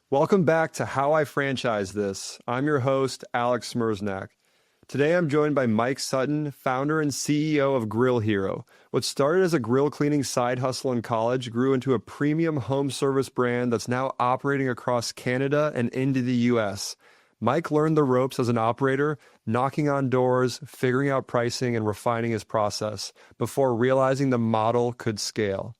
Welcome back to How I Franchise This. I'm your host, Alex Smersnak. Today I'm joined by Mike Sutton, founder and CEO of Grill Hero. What started as a grill cleaning side hustle in college grew into a premium home service brand that's now operating across Canada and into the US. Mike learned the ropes as an operator, knocking on doors, figuring out pricing, and refining his process before realizing the model could scale.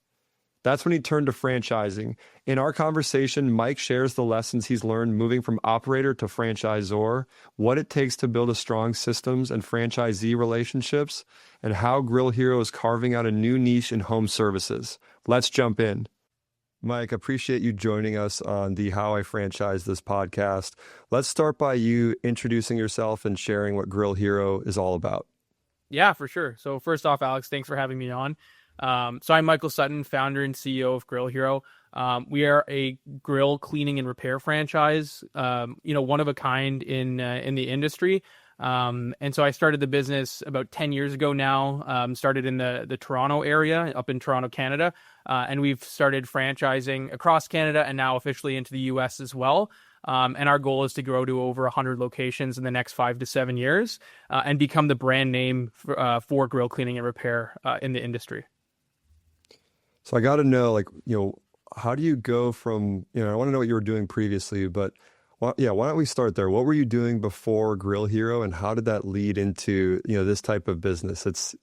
That's when he turned to franchising. In our conversation, Mike shares the lessons he's learned moving from operator to franchisor, what it takes to build a strong systems and franchisee relationships, and how Grill Hero is carving out a new niche in home services. Let's jump in. Mike, appreciate you joining us on the How I Franchise This podcast. Let's start by you introducing yourself and sharing what Grill Hero is all about. Yeah, for sure. So first off, Alex, thanks for having me on. So I'm Michael Sutton, founder and CEO of Grill Hero. We are a grill cleaning and repair franchise, one of a kind in the industry. And so I started the business about 10 years ago now, started in the Toronto area, up in Toronto, Canada. And we've started franchising across Canada and now officially into the US as well. And our goal is to grow to over 100 locations in the next 5 to 7 years and become the brand name for grill cleaning and repair in the industry. So I got to know, how do you go from, I want to know what you were doing previously, but why don't we start there? What were you doing before Grill Hero and how did that lead into, this type of business? It's,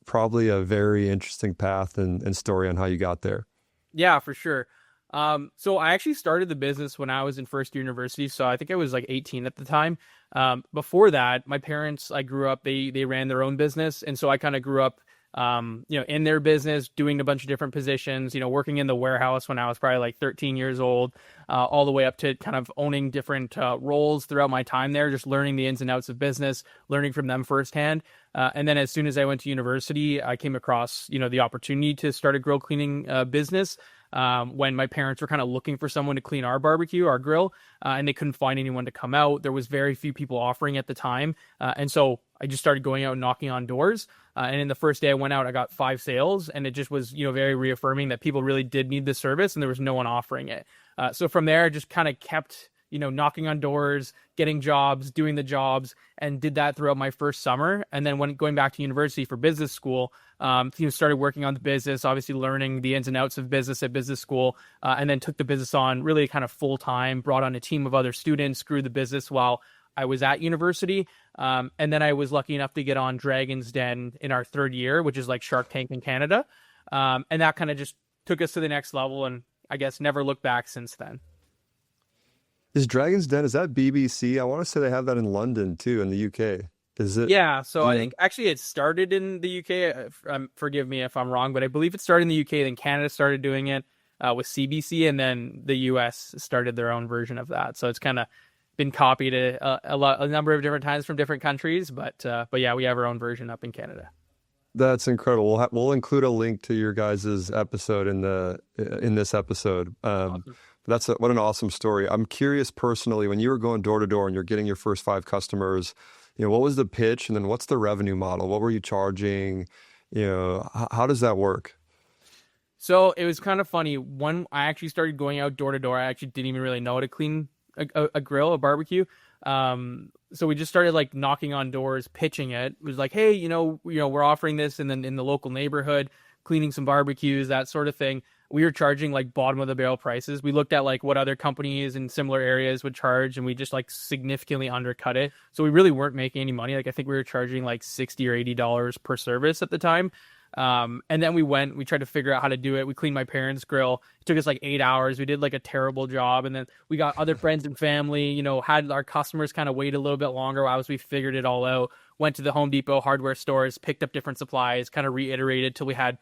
probably a very interesting path and story on how you got there. Yeah, for sure. So I actually started the business when I was in first year university. So I think I was like 18 at the time. Before that, my parents, I grew up, they ran their own business. And so I kind of grew up in their business, doing a bunch of different positions, working in the warehouse when I was probably like 13 years old, all the way up to kind of owning different roles throughout my time there, just learning the ins and outs of business, learning from them firsthand. And then as soon as I went to university, I came across, the opportunity to start a grill cleaning business. When my parents were kind of looking for someone to clean our barbecue, our grill, and they couldn't find anyone to come out. There was very few people offering at the time. And so I just started going out and knocking on doors. And in the first day I went out, I got 5 sales, and it just was, very reaffirming that people really did need the service and there was no one offering it. So from there, I just kind of kept, knocking on doors, getting jobs, doing the jobs, and did that throughout my first summer. And then when going back to university for business school, started working on the business, obviously learning the ins and outs of business at business school, and then took the business on really kind of full time, brought on a team of other students, grew the business while I was at university. And then I was lucky enough to get on Dragon's Den in our third year, which is like Shark Tank in Canada. And that kind of just took us to the next level, and I guess never looked back since then. Is Dragon's Den, is that BBC? I want to say they have that in London too, in the UK. Is it? Yeah, so I think actually it started in the UK. Forgive me if I'm wrong, but I believe it started in the UK, then Canada started doing it with CBC, and then the US started their own version of that. So it's kind of been copied a number of different times from different countries, but yeah, we have our own version up in Canada. That's incredible. We'll include a link to your guys' episode in this episode. Awesome. What an awesome story. I'm curious personally, when you were going door to door and you're getting your first 5 customers, what was the pitch and then what's the revenue model? What were you charging? How does that work? So it was kind of funny. When I actually started going out door to door, I actually didn't even really know how to clean a grill, a barbecue. So we just started like knocking on doors, pitching it. It was like, hey, we're offering this in the local neighborhood, cleaning some barbecues, that sort of thing. We were charging like bottom of the barrel prices. We looked at like what other companies in similar areas would charge, and we just like significantly undercut it. So we really weren't making any money. Like I think we were charging like $60 or $80 per service at the time. And then we tried to figure out how to do it. We cleaned my parents' grill. It took us like 8 hours. We did like a terrible job. And then we got other friends and family, had our customers kind of wait a little bit longer while we figured it all out. Went to the Home Depot hardware stores, picked up different supplies, kind of reiterated till we had,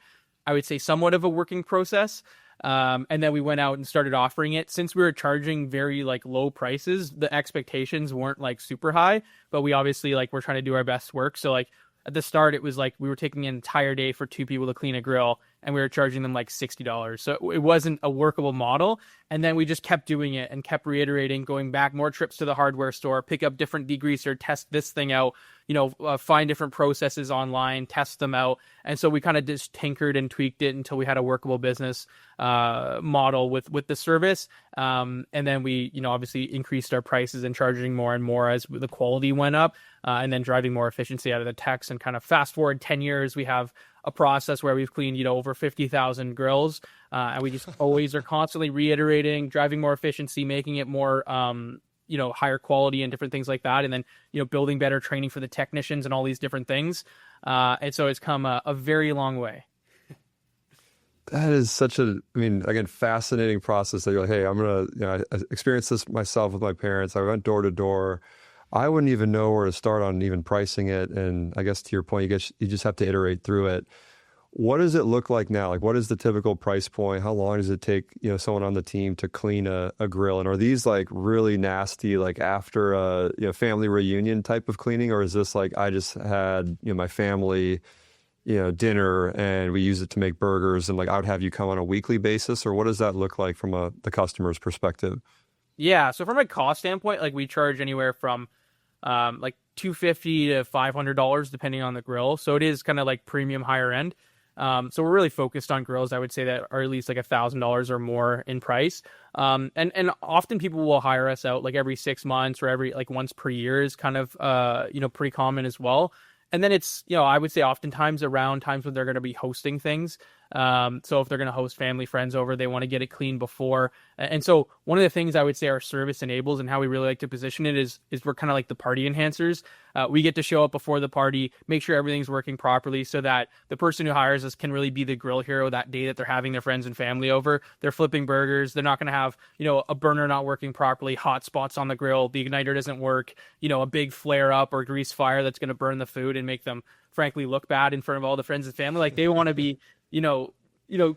I would say, somewhat of a working process. And then we went out and started offering it. Since we were charging very like low prices, the expectations weren't like super high, but we obviously like we're trying to do our best work. So like at the start, it was like we were taking an entire day for 2 people to clean a grill, and we were charging them like $60. So it wasn't a workable model. And then we just kept doing it and kept reiterating, going back, more trips to the hardware store, pick up different degreaser, test this thing out, find different processes online, test them out. And so we kind of just tinkered and tweaked it until we had a workable business model with the service. And then we, obviously increased our prices and charging more and more as the quality went up, and then driving more efficiency out of the techs. And kind of fast forward 10 years, we have a process where we've cleaned, over 50,000 grills. And we just always are constantly reiterating, driving more efficiency, making it more, higher quality and different things like that. And then, building better training for the technicians and all these different things. And so it's come a very long way. That is such again, fascinating process that you're like, hey, I'm going to, I experienced this myself with my parents. I went door to door. I wouldn't even know where to start on even pricing it. And I guess to your point, you just have to iterate through it. What does it look like now? Like, what is the typical price point? How long does it take, someone on the team to clean a grill? And are these like really nasty, like after a family reunion type of cleaning? Or is this like, I just had, my family, dinner and we use it to make burgers, and like I would have you come on a weekly basis? Or what does that look like from the customer's perspective? Yeah. So from a cost standpoint, like we charge anywhere from like $250 to $500 depending on the grill. So it is kind of like premium higher end. So we're really focused on grills, I would say, that are at least like $1,000 or more in price. And often people will hire us out like every 6 months or every like once per year is kind of pretty common as well. And then it's, I would say oftentimes around times when they're going to be hosting things. So if they're going to host family, friends over, they want to get it clean before. And so one of the things I would say our service enables and how we really like to position it is we're kind of like the party enhancers. We get to show up before the party, make sure everything's working properly so that the person who hires us can really be the grill hero that day that they're having their friends and family over. They're flipping burgers. They're not going to have, a burner not working properly, hot spots on the grill, the igniter doesn't work, a big flare up or grease fire that's going to burn the food and make them frankly look bad in front of all the friends and family. Like they want to be,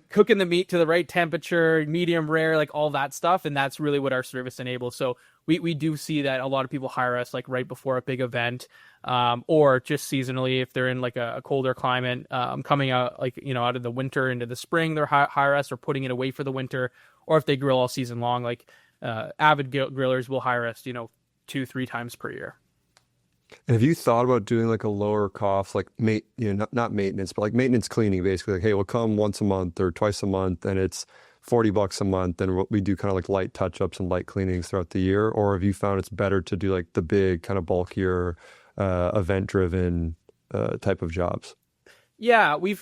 cooking the meat to the right temperature, medium rare, like all that stuff. And that's really what our service enables. So we do see that a lot of people hire us like right before a big event, or just seasonally if they're in like a colder climate, coming out like, out of the winter into the spring, they're hire us, or putting it away for the winter, or if they grill all season long, like avid grillers will hire us, 2-3 times per year. And have you thought about doing like a lower cost, like not maintenance, but like maintenance cleaning, basically? Like, hey, we'll come once a month or twice a month, and it's $40 a month, and we do kind of like light touch-ups and light cleanings throughout the year? Or have you found it's better to do like the big kind of bulkier, event-driven type of jobs? Yeah, we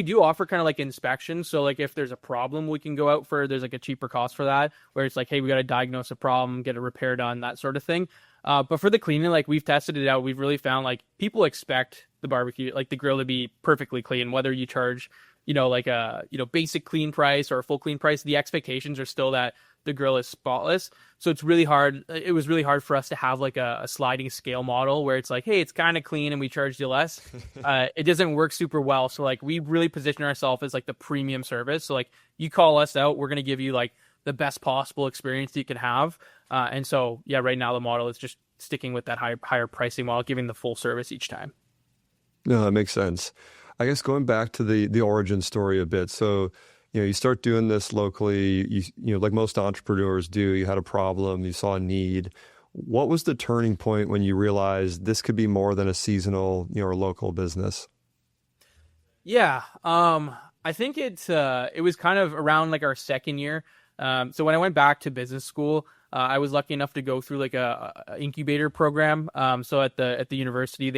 do offer kind of like inspections. So like if there's a problem, we can go out there's like a cheaper cost for that, where it's like, hey, we got to diagnose a problem, get a repair done, that sort of thing. But for the cleaning, like we've tested it out. We've really found like people expect the barbecue, like the grill, to be perfectly clean, whether you charge, like a, basic clean price or a full clean price. The expectations are still that the grill is spotless. So it's really hard. It was really hard for us to have like a sliding scale model where it's like, hey, it's kind of clean and we charge you less. It doesn't work super well. So like we really position ourselves as like the premium service. So like you call us out, we're going to give you like the best possible experience you can have. And so, yeah, right now the model is just sticking with that higher pricing model, giving the full service each time. No, that makes sense. I guess going back to the origin story a bit. So, you start doing this locally, like most entrepreneurs do, you had a problem, you saw a need. What was the turning point when you realized this could be more than a seasonal, or local business? Yeah. I think it was kind of around like our second year. So when I went back to business school, I was lucky enough to go through like a incubator program. So at the university,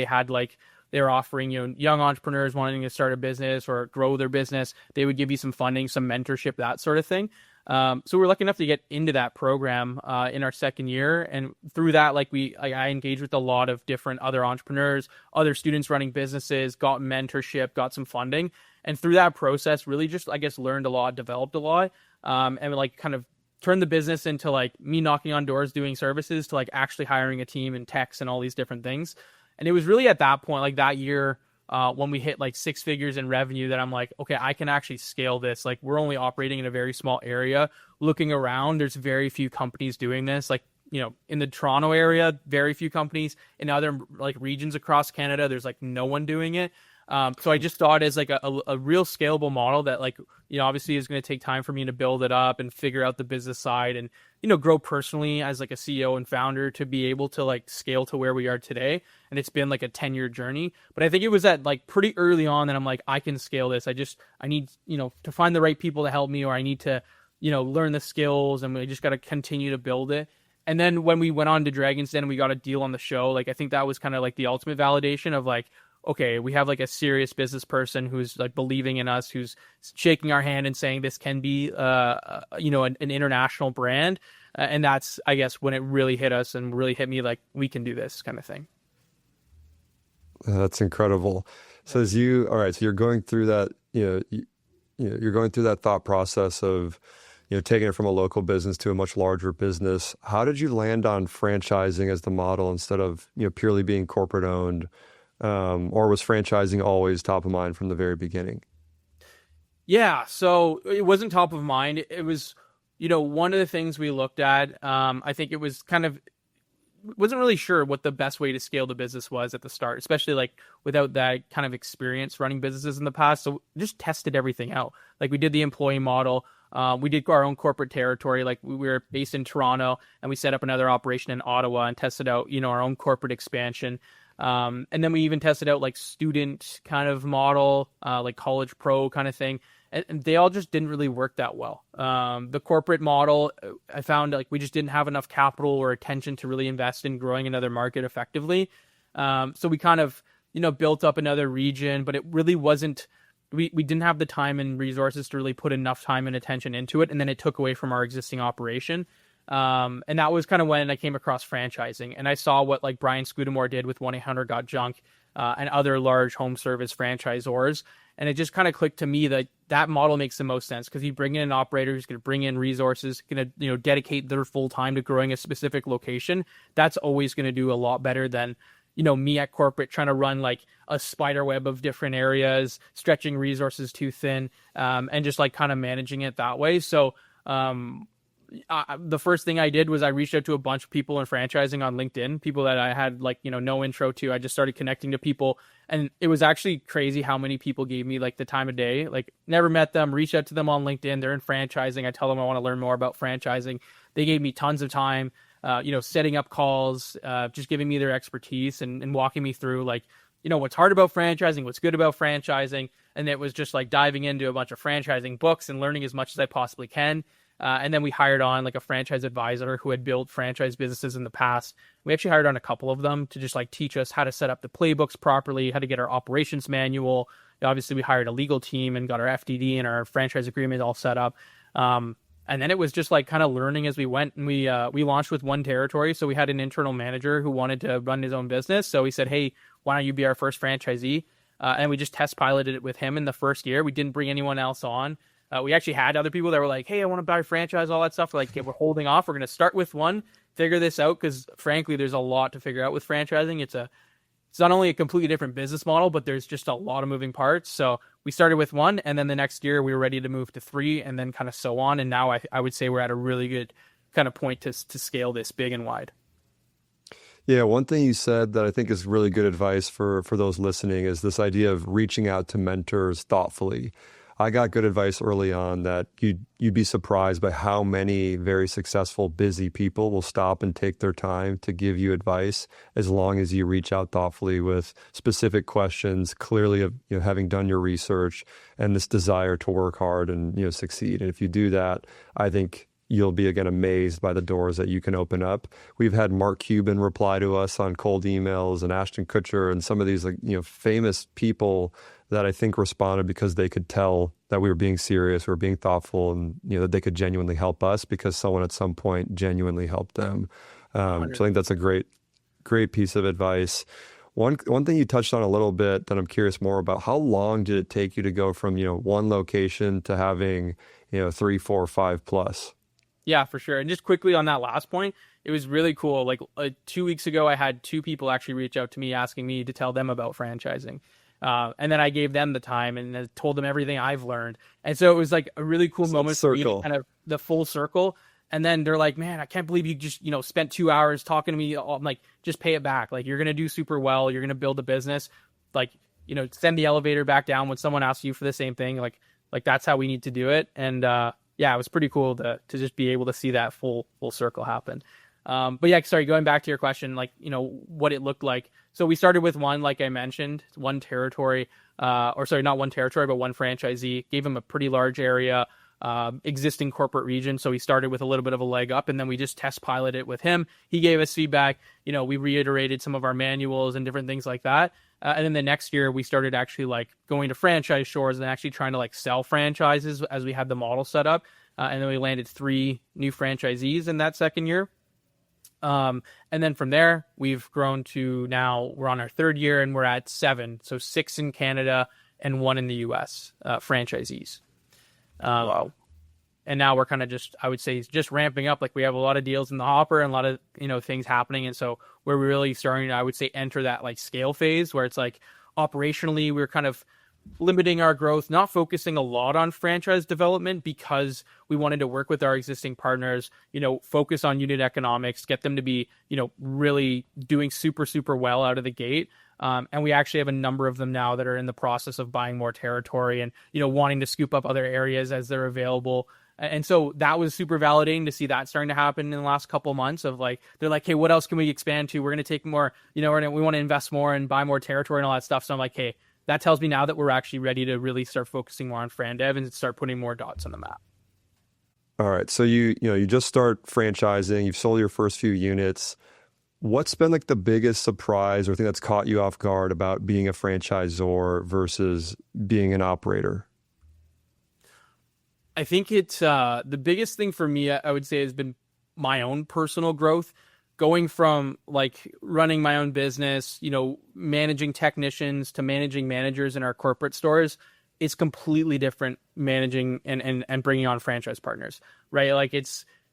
they were offering, young entrepreneurs wanting to start a business or grow their business. They would give you some funding, some mentorship, that sort of thing. So we're lucky enough to get into that program in our second year. And through that, I engaged with a lot of different other entrepreneurs, other students running businesses, got mentorship, got some funding. And through that process, really just, I guess, learned a lot, developed a lot, and like kind of turned the business into like me knocking on doors, doing services, to like actually hiring a team and techs and all these different things. And it was really at that point, like that year, when we hit like 6 figures in revenue, that I'm like, okay, I can actually scale this. Like we're only operating in a very small area. Looking around, there's very few companies doing this. Like, in the Toronto area, very few companies. In other like regions across Canada, there's like no one doing it. So I just thought as like a real scalable model that like, obviously is going to take time for me to build it up and figure out the business side and, grow personally as like a CEO and founder to be able to like scale to where we are today. And it's been like a 10-year journey. But I think it was at like pretty early on that I'm like, I can scale this. I need, to find the right people to help me, or I need to, learn the skills, and we just got to continue to build it. And then when we went on to Dragon's Den and we got a deal on the show, like I think that was kind of like the ultimate validation of like, okay, we have like a serious business person who's like believing in us, who's shaking our hand and saying this can be, an international brand. And that's, I guess, when it really hit us and really hit me like, we can do this kind of thing. That's incredible. So all right, so you're going through that, you're going through that thought process of, taking it from a local business to a much larger business. How did you land on franchising as the model instead of, purely being corporate owned? Or was franchising always top of mind from the very beginning? Yeah, so it wasn't top of mind. It was, one of the things we looked at. I think it was wasn't really sure what the best way to scale the business was at the start, especially like without that kind of experience running businesses in the past. So just tested everything out. Like we did the employee model. We did our own corporate territory. Like we were based in Toronto, and we set up another operation in Ottawa and tested out, our own corporate expansion. And then we even tested out like student kind of model, like college pro kind of thing. And they all just didn't really work that well. The corporate model, I found like we just didn't have enough capital or attention to really invest in growing another market effectively. So we kind of, built up another region, but it really wasn't, we didn't have the time and resources to really put enough time and attention into it. And then it took away from our existing operation. And that was kind of when I came across franchising, and I saw what like Brian Scudamore did with 1-800-GOT-JUNK, and other large home service franchisors. And it just kind of clicked to me that that model makes the most sense, because you bring in an operator who's going to bring in resources, going to, dedicate their full time to growing a specific location. That's always going to do a lot better than, me at corporate trying to run like a spider web of different areas, stretching resources too thin, and just like kind of managing it that way. So, the first thing I did was I reached out to a bunch of people in franchising on LinkedIn, people that I had like, no intro to. I just started connecting to people, and it was actually crazy how many people gave me like the time of day. Like never met them, reached out to them on LinkedIn. They're in franchising. I tell them I want to learn more about franchising. They gave me tons of time, setting up calls, just giving me their expertise and walking me through like, what's hard about franchising, what's good about franchising. And it was just like diving into a bunch of franchising books and learning as much as I possibly can. And then we hired on like a franchise advisor who had built franchise businesses in the past. We actually hired on a couple of them to just like teach us how to set up the playbooks properly, how to get our operations manual. Obviously, we hired a legal team and got our FDD and our franchise agreement all set up. And then it was just like kind of learning as we went. And we launched with one territory. So we had an internal manager who wanted to run his own business. So he said, hey, why don't you be our first franchisee? And we just test piloted it with him in the first year. We didn't bring anyone else on. We actually had other people that were like, hey, I want to buy a franchise, all that stuff. We're like, okay, we're holding off. We're going to start with one, figure this out, because frankly, there's a lot to figure out with franchising. It's not only a completely different business model, but there's just a lot of moving parts. So we started with one, and then the next year we were ready to move to 3, and then kind of so on. And now I would say we're at a really good kind of point to scale this big and wide. Yeah, one thing you said that I think is really good advice for those listening is this idea of reaching out to mentors thoughtfully. I got good advice early on that you'd be surprised by how many very successful, busy people will stop and take their time to give you advice as long as you reach out thoughtfully with specific questions, clearly of having done your research and this desire to work hard and succeed. And if you do that, I think you'll be again amazed by the doors that you can open up. We've had Mark Cuban reply to us on cold emails, and Ashton Kutcher, and some of these famous people that I think responded because they could tell that we were being serious, we were being thoughtful, and that they could genuinely help us because someone at some point genuinely helped them. So I think that's a great piece of advice. One thing you touched on a little bit that I'm curious more about: how long did it take you to go from one location to having 3, 4, 5 plus? Yeah, for sure. And just quickly on that last point, it was really cool. Like 2 weeks ago, I had 2 people actually reach out to me asking me to tell them about franchising. And then I gave them the time and told them everything I've learned. And so it was like a really cool moment for me, kind of the full circle. And then they're like, man, I can't believe you just, spent 2 hours talking to me. I'm like, just pay it back. Like, you're going to do super well. You're going to build a business. Like, send the elevator back down when someone asks you for the same thing. Like that's how we need to do it. And yeah, it was pretty cool to just be able to see that full circle happen. But yeah, sorry, going back to your question, like, what it looked like. So we started with one, like I mentioned, one territory, or sorry, not one territory, but one franchisee, gave him a pretty large area, existing corporate region. So we started with a little bit of a leg up, and then we just test piloted it with him. He gave us feedback. We reiterated some of our manuals and different things like that. And then the next year we started actually like going to franchise stores and actually trying to like sell franchises as we had the model set up. And then we landed 3 new franchisees in that second year. And then from there, we've grown to now we're on our 3rd year and we're at 7. So 6 in Canada and 1 in the US, franchisees. Wow. And now we're kind of I would say just ramping up. Like we have a lot of deals in the hopper and a lot of, things happening. And so we're really starting to, I would say, enter that like scale phase where it's like operationally, we're kind of limiting our growth, not focusing a lot on franchise development because we wanted to work with our existing partners, focus on unit economics, get them to be, really doing super, super well out of the gate. And we actually have a number of them now that are in the process of buying more territory and, wanting to scoop up other areas as they're available. And so that was super validating to see that starting to happen in the last couple of months of like, they're like, hey, what else can we expand to? We're going to take more, we want to invest more and buy more territory and all that stuff. So I'm like, hey, that tells me now that we're actually ready to really start focusing more on Fran Dev and start putting more dots on the map. All right. So you just start franchising, you've sold your first few units. What's been like the biggest surprise or thing that's caught you off guard about being a franchisor versus being an operator? I think it's the biggest thing for me, I would say, has been my own personal growth. Going from like running my own business, managing technicians to managing managers in our corporate stores, it's completely different managing and bringing on franchise partners, right? Like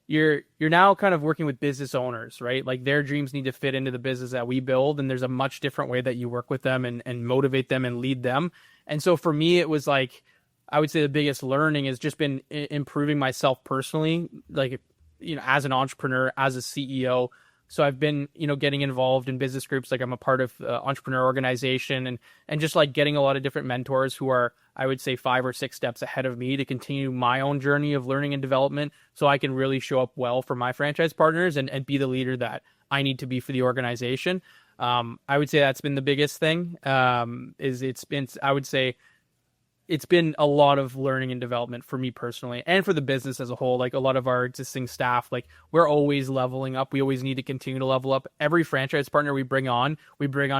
you're now kind of working with business owners, right? Like their dreams need to fit into the business that we build. And there's a much different way that you work with them and motivate them and lead them. And so for me, it was like, I would say the biggest learning has just been improving myself personally, like, as an entrepreneur, as a CEO. So I've been, getting involved in business groups. Like I'm a part of entrepreneur organization and just like getting a lot of different mentors who are, I would say, 5 or 6 steps ahead of me to continue my own journey of learning and development so I can really show up well for my franchise partners and be the leader that I need to be for the organization. I would say that's been the biggest thing. It's been a lot of learning and development for me personally and for the business as a whole. Like a lot of our existing staff, like we're always leveling up. We always need to continue to level up. Every franchise partner we bring on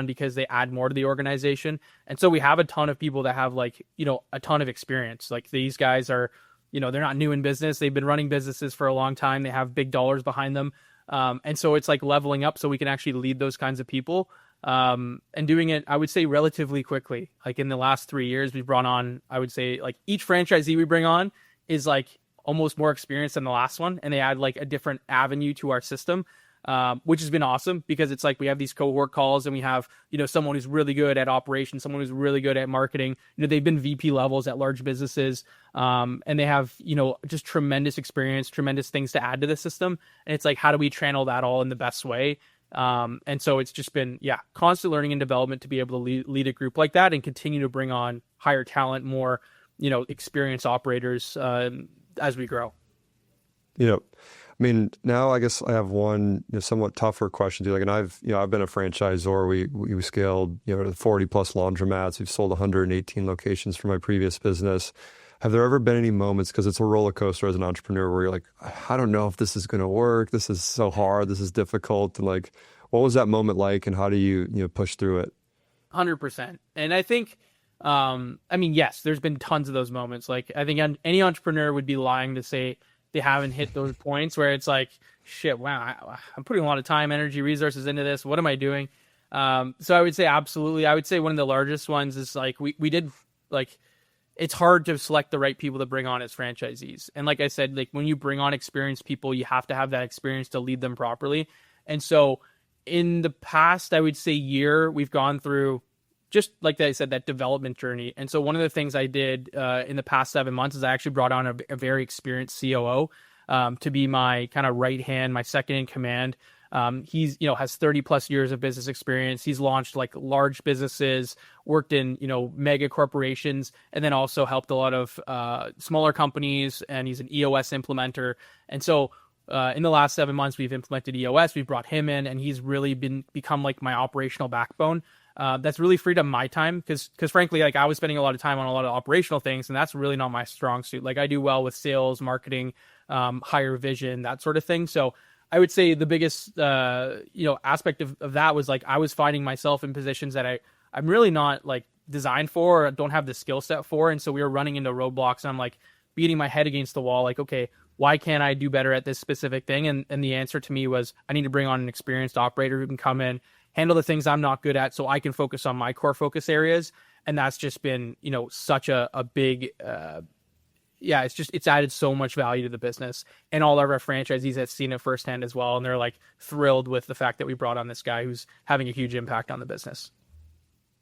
because they add more to the organization. And so we have a ton of people that have like, a ton of experience. Like these guys are, they're not new in business. They've been running businesses for a long time. They have big dollars behind them. And so it's like leveling up so we can actually lead those kinds of people. And doing it, I would say, relatively quickly. Like in the last 3 years, we've brought on, I would say, like each franchisee we bring on is like almost more experienced than the last one. And they add like a different avenue to our system, which has been awesome because it's like we have these cohort calls and we have, someone who's really good at operations, someone who's really good at marketing. They've been VP levels at large businesses, and they have, just tremendous experience, tremendous things to add to the system. And it's like, how do we channel that all in the best way? And so it's just been, constant learning and development to be able to lead a group like that and continue to bring on higher talent, more, experienced operators, as we grow. I mean, now I guess I have one somewhat tougher question too. Like, and I've been a franchisor. We scaled, to 40 plus laundromats. We've sold 118 locations for my previous business. Have there ever been any moments, because it's a roller coaster as an entrepreneur, where you're like, I don't know if this is going to work. This is so hard. This is difficult. And like, what was that moment like, and how do you push through it? 100%. And I think, yes, there's been tons of those moments. Like, I think any entrepreneur would be lying to say they haven't hit those points where it's like, shit, wow, I'm putting a lot of time, energy, resources into this. What am I doing? So I would say absolutely. I would say one of the largest ones is like, we did like, it's hard to select the right people to bring on as franchisees. And like I said, like when you bring on experienced people, you have to have that experience to lead them properly. And so in the past, I would say year, we've gone through, just like I said, that development journey. And so one of the things I did in the past 7 months is I actually brought on a very experienced COO. to be my kind of right hand, my second in command. He's, has 30 plus years of business experience. He's launched like large businesses, worked in, mega corporations, and then also helped a lot of smaller companies. And he's an EOS implementer. And so in the last 7 months, we've implemented EOS. We've brought him in, and he's really become like my operational backbone. That's really freed up my time because frankly, like I was spending a lot of time on a lot of operational things, and that's really not my strong suit. Like I do well with sales, marketing, higher vision, that sort of thing. So I would say the biggest, aspect of that was like I was finding myself in positions that I'm really not like designed for or don't have the skill set for. And so we were running into roadblocks and I'm like beating my head against the wall. Like, okay, why can't I do better at this specific thing? And the answer to me was I need to bring on an experienced operator who can come in, handle the things I'm not good at so I can focus on my core focus areas. And that's just been, such a big, it's added so much value to the business, and all of our franchisees have seen it firsthand as well. And they're like thrilled with the fact that we brought on this guy who's having a huge impact on the business.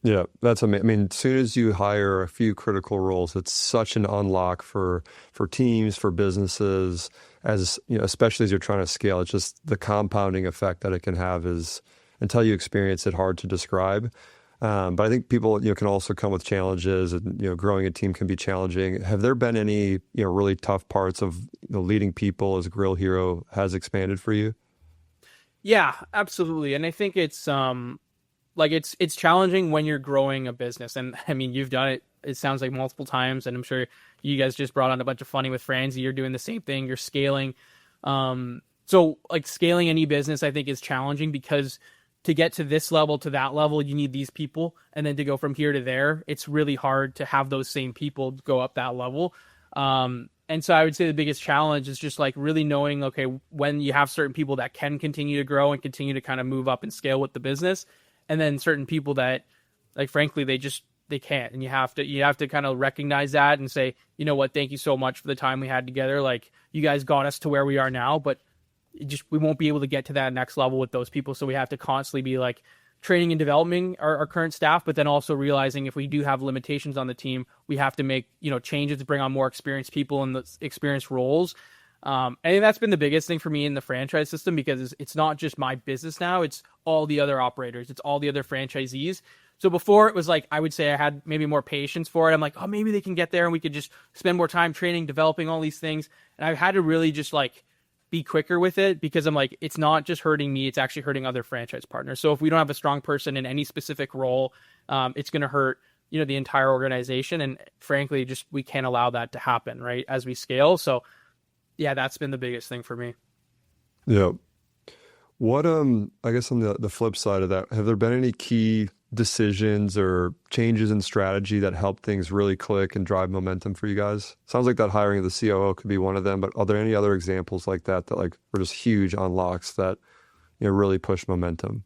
Yeah, that's amazing. I mean, as soon as you hire a few critical roles, it's such an unlock for teams, for businesses, as especially as you're trying to scale. It's just the compounding effect that it can have is, until you experience it, hard to describe. But I think people, can also come with challenges, and growing a team can be challenging. Have there been any, really tough parts of leading people as Grill Hero has expanded for you? Yeah, absolutely. And I think it's it's challenging when you're growing a business. And I mean, you've done it, it sounds like multiple times, and I'm sure you guys just brought on a bunch of funny with Franzi. You're doing the same thing. You're scaling. So like scaling any business, I think is challenging because to get to this level, to that level, you need these people. And then to go from here to there, it's really hard to have those same people go up that level. And so I would say the biggest challenge is just like really knowing, okay, when you have certain people that can continue to grow and continue to kind of move up and scale with the business, and then certain people that, like, frankly, they can't. And you have to kind of recognize that and say, you know what, thank you so much for the time we had together. Like, you guys got us to where we are now, but we won't be able to get to that next level with those people. So we have to constantly be like training and developing our current staff, but then also realizing if we do have limitations on the team, we have to make, changes to bring on more experienced people in the experienced roles. I think that's been the biggest thing for me in the franchise system, because it's not just my business now, it's all the other operators, it's all the other franchisees. So before it was like, I would say I had maybe more patience for it. I'm like, oh, maybe they can get there and we could just spend more time training, developing all these things. And I've had to really just like be quicker with it, because I'm like, it's not just hurting me, it's actually hurting other franchise partners. So if we don't have a strong person in any specific role, it's going to hurt, the entire organization. And frankly, just, we can't allow that to happen, right, as we scale. So yeah, that's been the biggest thing for me. Yeah. What, I guess on the flip side of that, have there been any key decisions or changes in strategy that help things really click and drive momentum for you guys? Sounds like that hiring of the COO could be one of them, but are there any other examples like that like were just huge unlocks that, really push momentum?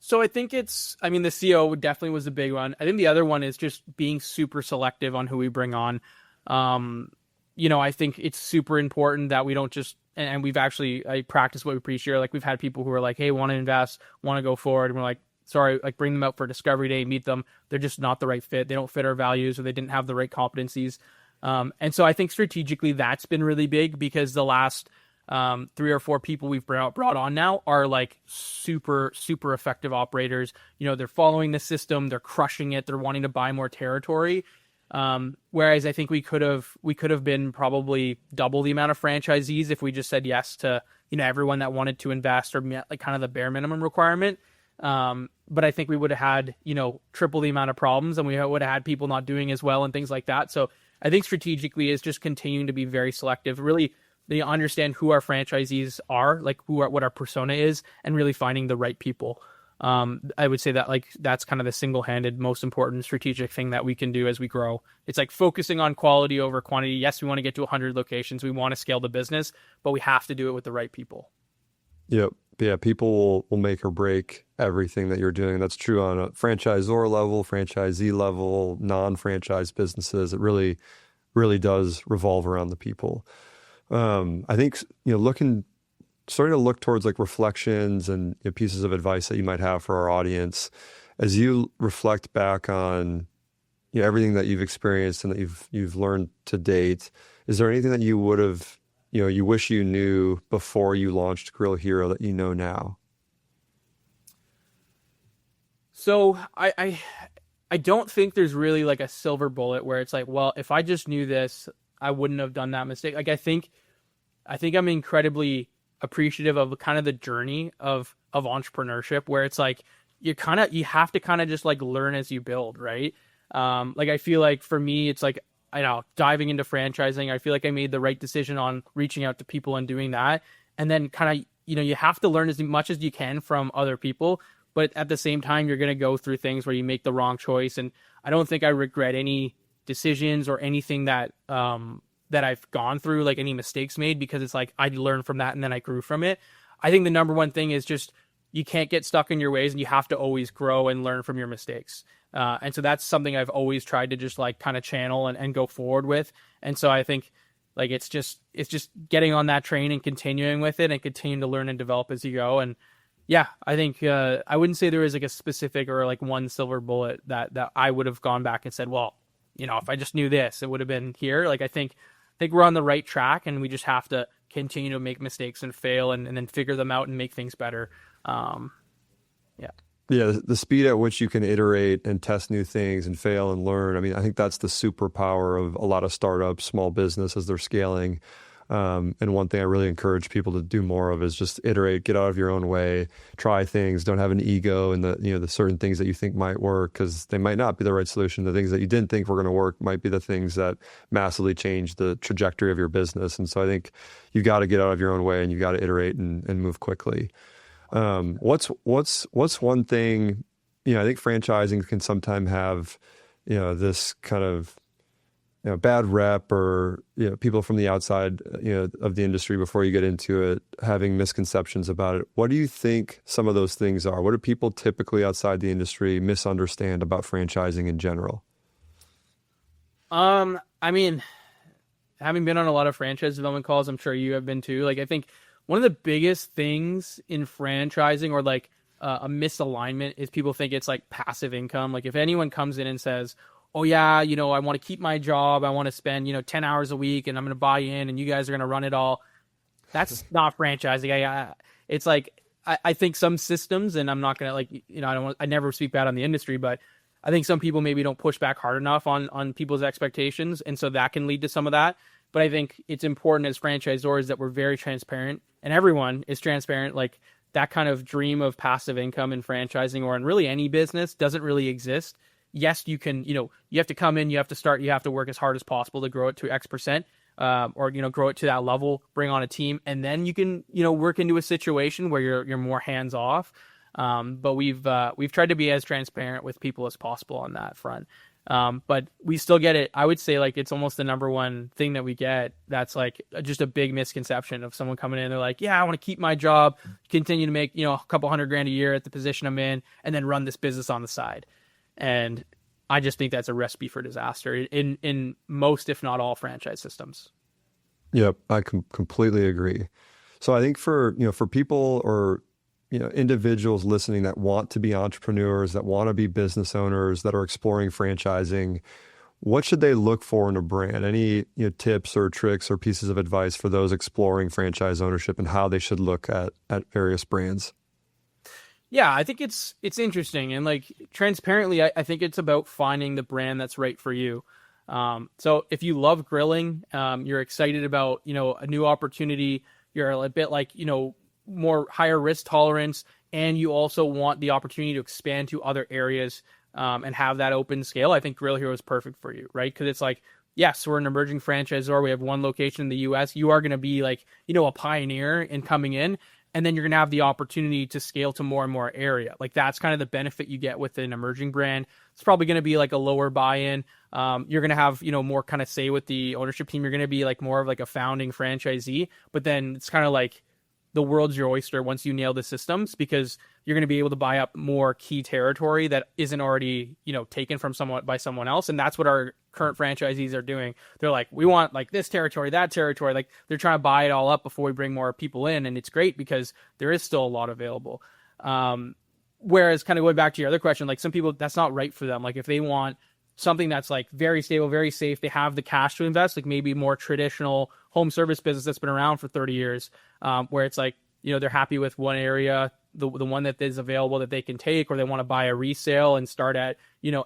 So I think the CO definitely was a big one. I think the other one is just being super selective on who we bring on. I think it's super important that we don't just, and I practice what we preach here. Like, we've had people who are like, hey, want to invest, want to go forward. And we're like, sorry, like, bring them out for discovery day, meet them. They're just not the right fit. They don't fit our values, or they didn't have the right competencies. And so I think strategically that's been really big, because the last 3 or 4 people we've brought on now are like super, super effective operators. They're following the system, they're crushing it, they're wanting to buy more territory. Whereas I think we could have been probably double the amount of franchisees if we just said yes to, everyone that wanted to invest or met like kind of the bare minimum requirement. But I think we would have had, triple the amount of problems, and we would have had people not doing as well and things like that. So I think strategically is just continuing to be very selective, really they understand who our franchisees are, like what our persona is, and really finding the right people. I would say that like that's kind of the single-handed most important strategic thing that we can do as we grow. It's like focusing on quality over quantity. Yes, we want to get to 100 locations. We want to scale the business, but we have to do it with the right people. Yep. Yeah, people will make or break everything that you're doing. That's true on a franchisor level, franchisee level, non-franchise businesses. It really, really does revolve around the people. I think, starting to look towards like reflections and pieces of advice that you might have for our audience as you reflect back on everything that you've experienced and that you've learned to date. Is there anything that you would have you wish you knew before you launched Grill Hero that you know now? So I don't think there's really like a silver bullet where it's like, well, if I just knew this, I wouldn't have done that mistake. Like I think I'm incredibly appreciative of kind of the journey of entrepreneurship where it's like you have to kind of just like learn as you build, right? Like I feel like for me it's like I know diving into franchising, I feel like I made the right decision on reaching out to people and doing that. And then kind of you have to learn as much as you can from other people, but at the same time you're going to go through things where you make the wrong choice. And I don't think I regret any decisions or anything that I've gone through, like any mistakes made, because it's like I learned from that and then I grew from it. I think the number one thing is just you can't get stuck in your ways and you have to always grow and learn from your mistakes. And so that's something I've always tried to just like kind of channel and go forward with. And so I think like it's just getting on that train and continuing with it and continuing to learn and develop as you go. And yeah, I think I wouldn't say there is like a specific or like one silver bullet that I would have gone back and said, well, if I just knew this, it would have been here. Like I think we're on the right track, and we just have to continue to make mistakes and fail and then figure them out and make things better. Yeah. Yeah, the speed at which you can iterate and test new things and fail and learn. I mean, I think that's the superpower of a lot of startups, small business as they're scaling. And one thing I really encourage people to do more of is just iterate, get out of your own way, try things, don't have an ego in the certain things that you think might work because they might not be the right solution. The things that you didn't think were going to work might be the things that massively change the trajectory of your business. And so I think you've got to get out of your own way and you've got to iterate and move quickly. What's one thing, I think franchising can sometimes have, this kind of, bad rep or, people from the outside, of the industry before you get into it, having misconceptions about it. What do you think some of those things are? What do people typically outside the industry misunderstand about franchising in general? I mean, having been on a lot of franchise development calls, I'm sure you have been too. Like, I think one of the biggest things in franchising or like a misalignment is people think it's like passive income. Like if anyone comes in and says, oh yeah, I want to keep my job. I want to spend, 10 hours a week and I'm going to buy in and you guys are going to run it all. That's not franchising. It's like, I think some systems, and I'm not going to like, I never speak bad on the industry, but I think some people maybe don't push back hard enough on people's expectations. And so that can lead to some of that. But I think it's important as franchisors that we're very transparent and everyone is transparent. Like that kind of dream of passive income in franchising or in really any business doesn't really exist. Yes, you can, you have to come in, you have to start, you have to work as hard as possible to grow it to X%, or, grow it to that level, bring on a team, and then you can, work into a situation where you're more hands off. But we've tried to be as transparent with people as possible on that front. But we still get it. I would say like it's almost the number one thing that we get. That's like just a big misconception of someone coming in. They're like, yeah, I want to keep my job, continue to make, a couple $100,000 a year at the position I'm in, and then run this business on the side. And I just think that's a recipe for disaster in most, if not all, franchise systems. Yep, I completely agree. So I think for people or individuals listening that want to be entrepreneurs, that want to be business owners, that are exploring franchising, what should they look for in a brand? Any tips or tricks or pieces of advice for those exploring franchise ownership and how they should look at various brands? Yeah, I think it's interesting, and like transparently, I think it's about finding the brand that's right for you. So if you love grilling, you're excited about a new opportunity, you're a bit like more higher risk tolerance, and you also want the opportunity to expand to other areas and have that open scale. I think Grill Hero is perfect for you, right? Because it's like, yes, we're an emerging franchisor. We have one location in the U.S. You are going to be like a pioneer in coming in. And then you're going to have the opportunity to scale to more and more area. Like that's kind of the benefit you get with an emerging brand. It's probably going to be like a lower buy-in. You're going to have, more kind of say with the ownership team. You're going to be like more of like a founding franchisee, but then it's kind of like the world's your oyster once you nail the systems, because you're going to be able to buy up more key territory that isn't already, taken from someone else. And that's what our current franchisees are doing. They're like, we want like this territory, that territory. Like they're trying to buy it all up before we bring more people in. And it's great because there is still a lot available. Whereas kind of going back to your other question, like some people, that's not right for them. Like if they want something that's like very stable, very safe, they have the cash to invest, like maybe more traditional home service business that's been around for 30 years, where it's like, they're happy with one area, the one that is available that they can take, or they want to buy a resale and start at,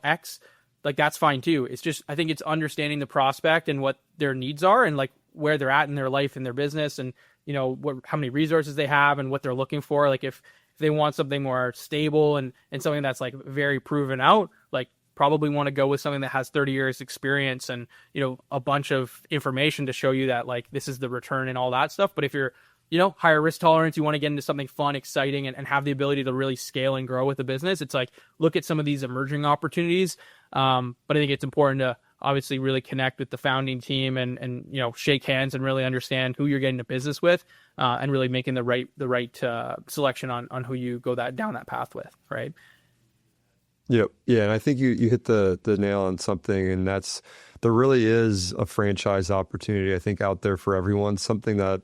X, like that's fine too. It's just, I think it's understanding the prospect and what their needs are and like where they're at in their life and their business, and, how many resources they have and what they're looking for. Like if they want something more stable and something that's like very proven out, like probably want to go with something that has 30 years experience and, a bunch of information to show you that like this is the return and all that stuff. But if you're, higher risk tolerance, you want to get into something fun, exciting, and have the ability to really scale and grow with the business, it's like, look at some of these emerging opportunities. But I think it's important to obviously really connect with the founding team and shake hands and really understand who you're getting to business with, and really making the right selection on who you go down that path with, right? Yep. Yeah. And I think you hit the nail on something, and there really is a franchise opportunity, I think, out there for everyone. Something that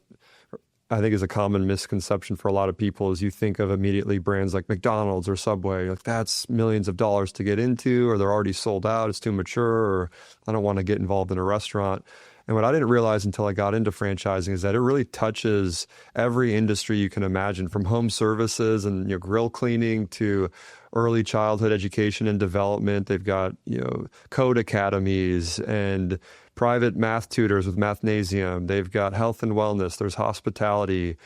I think is a common misconception for a lot of people is you think of immediately brands like McDonald's or Subway, like that's millions of dollars to get into, or they're already sold out, it's too mature, or I don't want to get involved in a restaurant. And what I didn't realize until I got into franchising is that it really touches every industry you can imagine, from home services and grill cleaning to early childhood education and development. They've got code academies and private math tutors with Mathnasium. They've got health and wellness. There's hospitality.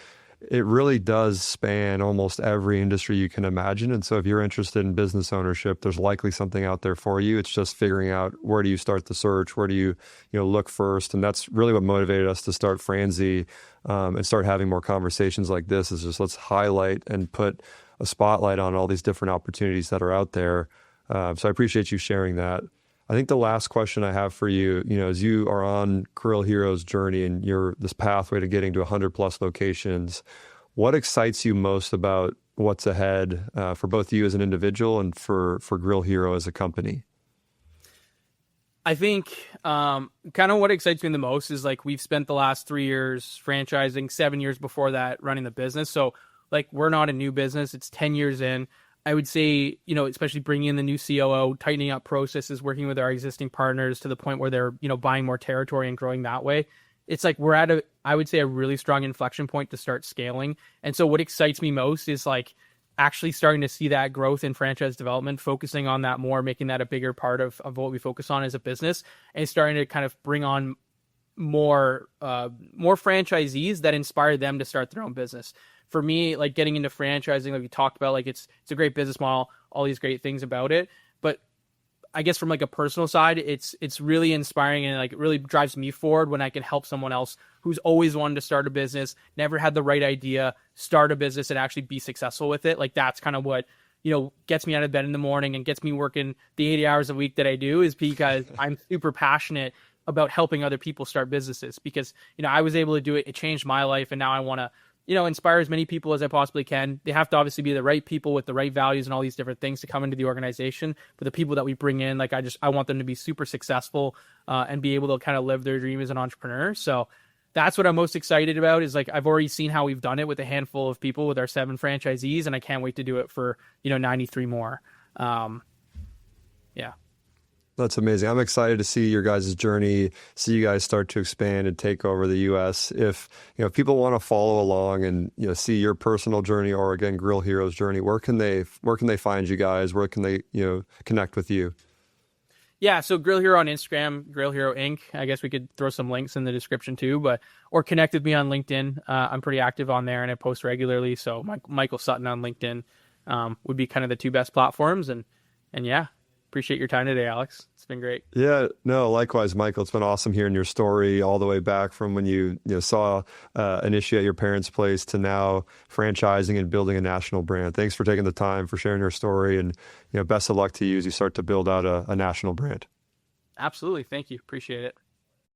It really does span almost every industry you can imagine. And so if you're interested in business ownership, there's likely something out there for you. It's just figuring out, where do you start the search? Where do you look first? And that's really what motivated us to start Franzi, and start having more conversations like this, is just let's highlight and put a spotlight on all these different opportunities that are out there. So I appreciate you sharing that. I think the last question I have for you, as you are on Grill Hero's journey and you're this pathway to getting to 100 plus locations, what excites you most about what's ahead, for both you as an individual and for Grill Hero as a company? I think kind of what excites me the most is like we've spent the last 3 years franchising, 7 years before that running the business. So like we're not a new business. It's 10 years in. I would say, especially bringing in the new COO, tightening up processes, working with our existing partners to the point where they're, buying more territory and growing that way. It's like we're at I would say a really strong inflection point to start scaling. And so what excites me most is like actually starting to see that growth in franchise development, focusing on that more, making that a bigger part of what we focus on as a business, and starting to kind of bring on more franchisees that inspire them to start their own business. For me, like getting into franchising, like we talked about, like it's a great business model, all these great things about it. But I guess from like a personal side, it's really inspiring, and like it really drives me forward when I can help someone else who's always wanted to start a business, never had the right idea, start a business and actually be successful with it. Like that's kind of what, gets me out of bed in the morning and gets me working the 80 hours a week that I do, is because I'm super passionate about helping other people start businesses, because, I was able to do it. It changed my life. And now I want to, inspire as many people as I possibly can. They have to obviously be the right people with the right values and all these different things to come into the organization. But the people that we bring in, like I want them to be super successful, and be able to kind of live their dream as an entrepreneur. So that's what I'm most excited about, is like I've already seen how we've done it with a handful of people with our 7 franchisees, and I can't wait to do it for 93 more. Yeah. That's amazing. I'm excited to see your guys' journey, see you guys start to expand and take over the U.S. If people want to follow along and see your personal journey, or again Grill Hero's journey, where can they find you guys? Where can they connect with you? Yeah, so Grill Hero on Instagram, Grill Hero Inc. I guess we could throw some links in the description too, or connect with me on LinkedIn. I'm pretty active on there and I post regularly. So Michael Sutton on LinkedIn would be kind of the 2 best platforms. And yeah. Appreciate your time today, Alex. It's been great. Yeah, no, likewise, Michael. It's been awesome hearing your story all the way back from when you saw an issue at your parents' place to now franchising and building a national brand. Thanks for taking the time, for sharing your story, and best of luck to you as you start to build out a national brand. Absolutely. Thank you. Appreciate it.